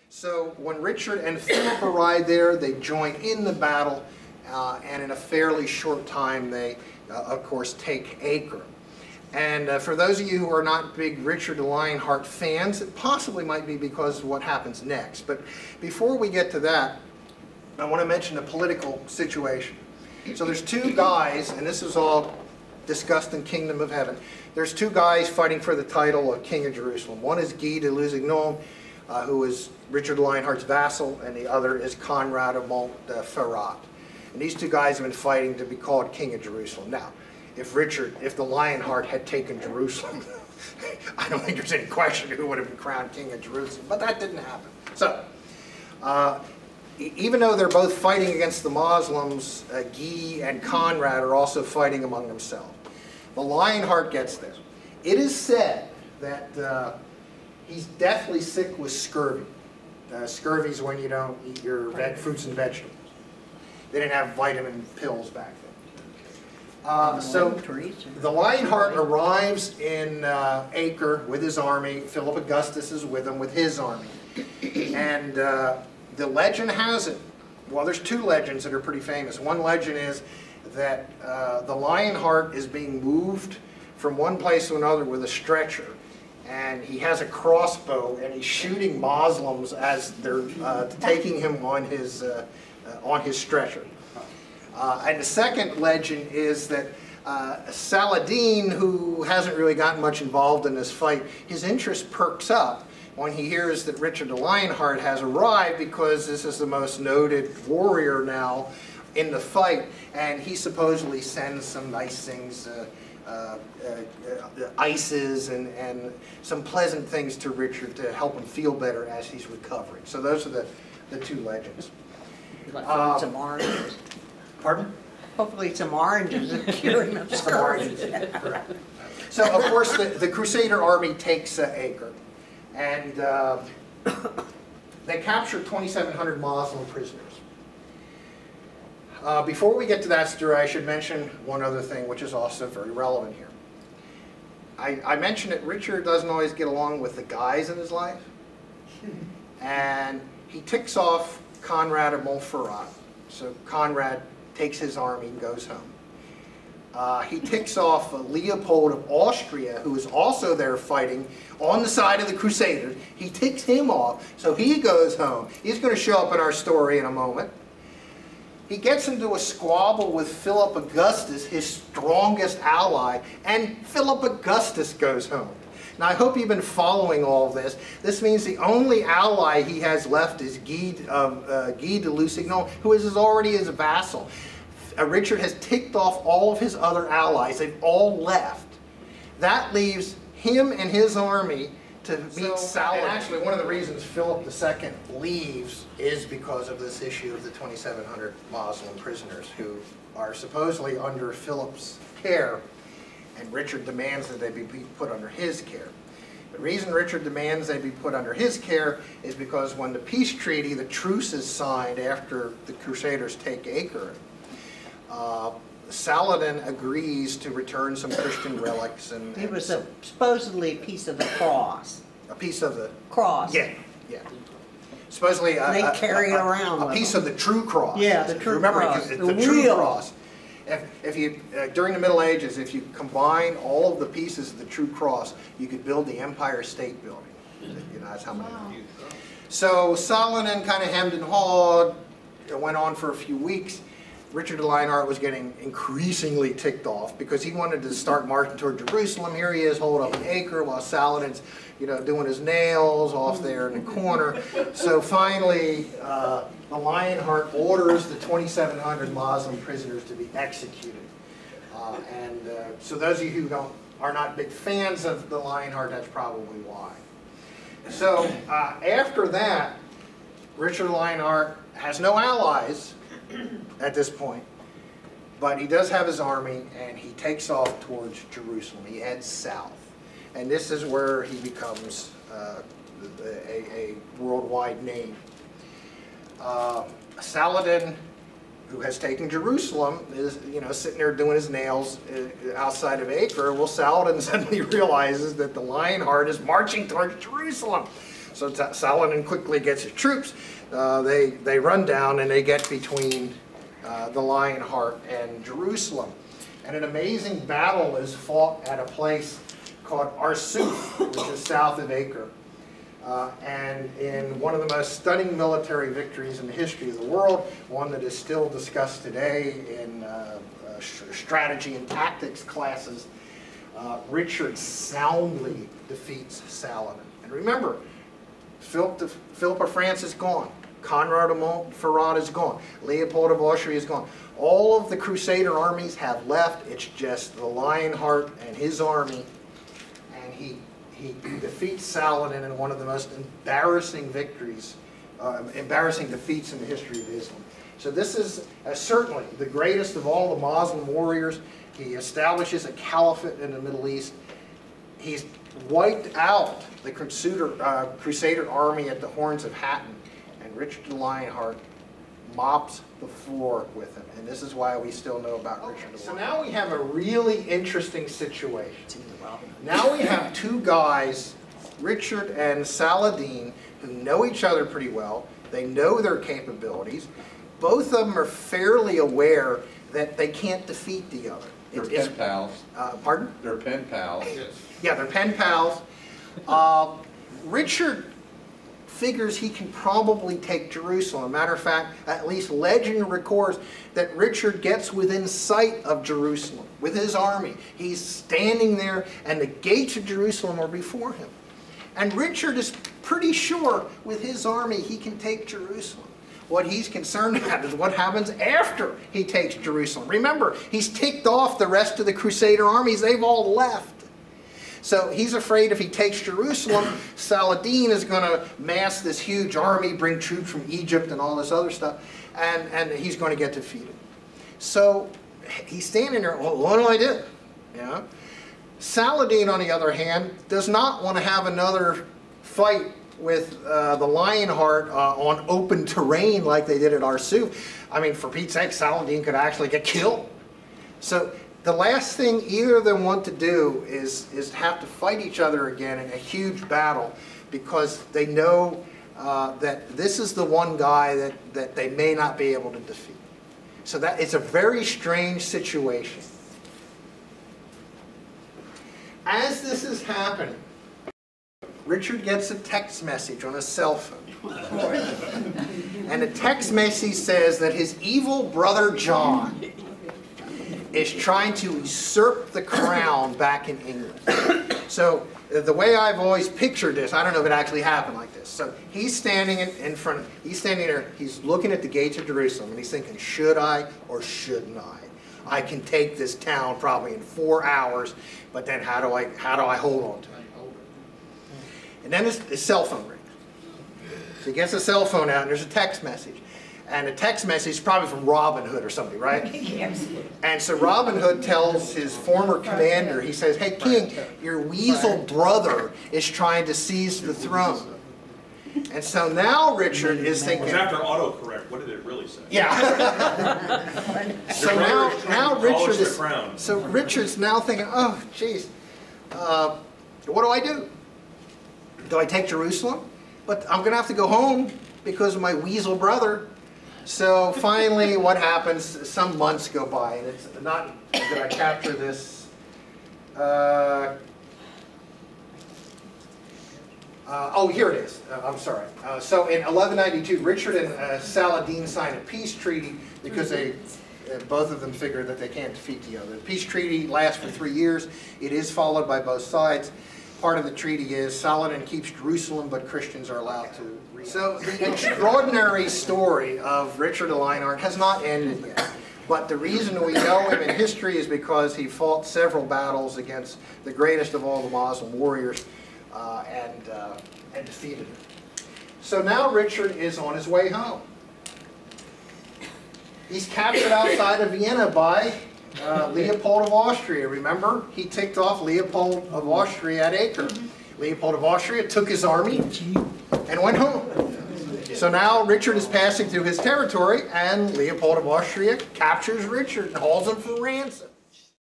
So when Richard and Philip arrive there, they join in the battle, and in a fairly short time they, of course, take Acre. And for those of you who are not big Richard Lionheart fans, it possibly might be because of what happens next. But before we get to that, I want to mention the political situation. So there's two guys, and this is all discussed in Kingdom of Heaven. There's two guys fighting for the title of King of Jerusalem. One is Guy de Lusignan, who is Richard Lionheart's vassal, and the other is Conrad of Montferrat. And these two guys have been fighting to be called King of Jerusalem. Now, if the Lionheart had taken Jerusalem, I don't think there's any question who would have been crowned King of Jerusalem, but that didn't happen. So, even though they're both fighting against the Muslims, Guy and Conrad are also fighting among themselves. The Lionheart gets there. It is said that he's deathly sick with scurvy. Scurvy is when you don't eat your fruits and vegetables. They didn't have vitamin pills back then. So the Lionheart arrives in Acre with his army. Philip Augustus is with him with his army. And the legend has it, well, there's two legends that are pretty famous. One legend is that the Lionheart is being moved from one place to another with a stretcher. And he has a crossbow, and he's shooting Muslims as they're taking him on his stretcher. And the second legend is that Saladin, who hasn't really gotten much involved in this fight, his interest perks up when he hears that Richard the Lionheart has arrived, because this is the most noted warrior now in the fight, and he supposedly sends some nice things, ices and some pleasant things to Richard to help him feel better as he's recovering. So those are the two legends. Like some oranges. Pardon? Hopefully some oranges and curing of Some oranges. Correct. So of course the Crusader army takes Acre, and they capture 2,700 Muslim prisoners. Before we get to that story, I should mention one other thing which is also very relevant here. I mentioned that Richard doesn't always get along with the guys in his life, and he ticks off Conrad of Montferrat. So Conrad takes his army and goes home. He ticks off Leopold of Austria, who is also there fighting on the side of the Crusaders. He ticks him off, so he goes home. He's going to show up in our story in a moment. He gets into a squabble with Philip Augustus, his strongest ally, and Philip Augustus goes home. Now I hope you've been following all of this. This means the only ally he has left is Guy de Lusignan, who is already his vassal. Richard has ticked off all of his other allies. They've all left. That leaves him and his army to meet Saladin. And actually, one of the reasons Philip II leaves is because of this issue of the 2,700 Muslim prisoners who are supposedly under Philip's care, and Richard demands that they be put under his care. The reason Richard demands they be put under his care is because when the peace treaty, the truce, is signed after the Crusaders take Acre, Saladin agrees to return some Christian relics. And it was supposedly a piece of the cross. A piece of the cross. Yeah, yeah. Supposedly they carry it around a piece of the true cross. Yeah, the true cross. The true cross. If you during the Middle Ages, if you combine all of the pieces of the true cross, you could build the Empire State Building. You know, that's how many. Wow. So Saladin kind of hemmed and hawed. It went on for a few weeks. Richard the Lionheart was getting increasingly ticked off because he wanted to start marching toward Jerusalem. Here he is, holed up in Acre, while Saladin's, you know, doing his nails off there in the corner. So finally, the Lionheart orders the 2,700 Muslim prisoners to be executed. So those of you who are not big fans of the Lionheart, that's probably why. So after that, Richard the Lionheart has no allies at this point, but he does have his army, and he takes off towards Jerusalem. He heads south, and this is where he becomes a worldwide name. Saladin, who has taken Jerusalem, is, you know, sitting there doing his nails outside of Acre. Well, Saladin suddenly realizes that the Lionheart is marching towards Jerusalem. So Saladin quickly gets his troops. They run down and they get between the Lionheart and Jerusalem. And an amazing battle is fought at a place called Arsuf, which is south of Acre. And in one of the most stunning military victories in the history of the world, one that is still discussed today in strategy and tactics classes, Richard soundly defeats Saladin. And remember, Philip of France is gone. Conrad of Montferrat is gone. Leopold of Austria is gone. All of the Crusader armies have left. It's just the Lionheart and his army. And he defeats Saladin in one of the most embarrassing victories, embarrassing defeats in the history of Islam. So this is certainly the greatest of all the Muslim warriors. He establishes a caliphate in the Middle East. He's wiped out the Crusader army at the Horns of Hattin, and Richard the Lionheart mops the floor with him. And this is why we still know about Richard the Lionheart. So now we have a really interesting situation. Now we have two guys, Richard and Saladin, who know each other pretty well. They know their capabilities. Both of them are fairly aware that they can't defeat the other. They're pen pals. Pardon? They're pen pals. Yes. Yeah, they're pen pals. Richard figures he can probably take Jerusalem. Matter of fact, at least legend records that Richard gets within sight of Jerusalem with his army. He's standing there and the gates of Jerusalem are before him. And Richard is pretty sure with his army he can take Jerusalem. What he's concerned about is what happens after he takes Jerusalem. Remember, he's ticked off the rest of the Crusader armies. They've all left. So he's afraid if he takes Jerusalem, Saladin is going to mass this huge army, bring troops from Egypt and all this other stuff, and he's going to get defeated. So he's standing there, well, what do I do? Yeah. Saladin, on the other hand, does not want to have another fight with the Lionheart on open terrain like they did at Arsuf. I mean, for Pete's sake, Saladin could actually get killed. So the last thing either of them want to do is have to fight each other again in a huge battle, because they know that this is the one guy that they may not be able to defeat. So that it's a very strange situation. As this is happening, Richard gets a text message on his cell phone. And the text message says that his evil brother John is trying to usurp the crown back in England. So the way I've always pictured this, I don't know if it actually happened like this. So he's standing in front, he's standing there, he's looking at the gates of Jerusalem, and he's thinking, should I or shouldn't I? I can take this town probably in 4 hours, but then how do I hold on to it? And then his cell phone rings. So he gets a cell phone out and there's a text message. And the text message is probably from Robin Hood or somebody, right? Yes. And so Robin Hood tells his former commander, he says, hey king, your weasel brother is trying to seize the throne. And so now Richard is thinking... It was after autocorrect. What did it really say? Yeah. So now Richard is... So Richard's now thinking, oh, geez, what do I do? Do I take Jerusalem? But I'm going to have to go home because of my weasel brother. So finally, what happens, some months go by, and it's not that I capture this. Oh, here it is. I'm sorry. So in 1192, Richard and Saladin sign a peace treaty because both of them figure that they can't defeat the other. The peace treaty lasts for 3 years. It is followed by both sides. Part of the treaty is Saladin keeps Jerusalem, but Christians are allowed to. So the extraordinary story of Richard the Lionheart has not ended yet. But the reason we know him in history is because he fought several battles against the greatest of all the Muslim warriors and defeated him. So now Richard is on his way home. He's captured outside of Vienna by Leopold of Austria. Remember, he ticked off Leopold of Austria at Acre. Leopold of Austria took his army and went home. So now Richard is passing through his territory, and Leopold of Austria captures Richard and hauls him for ransom.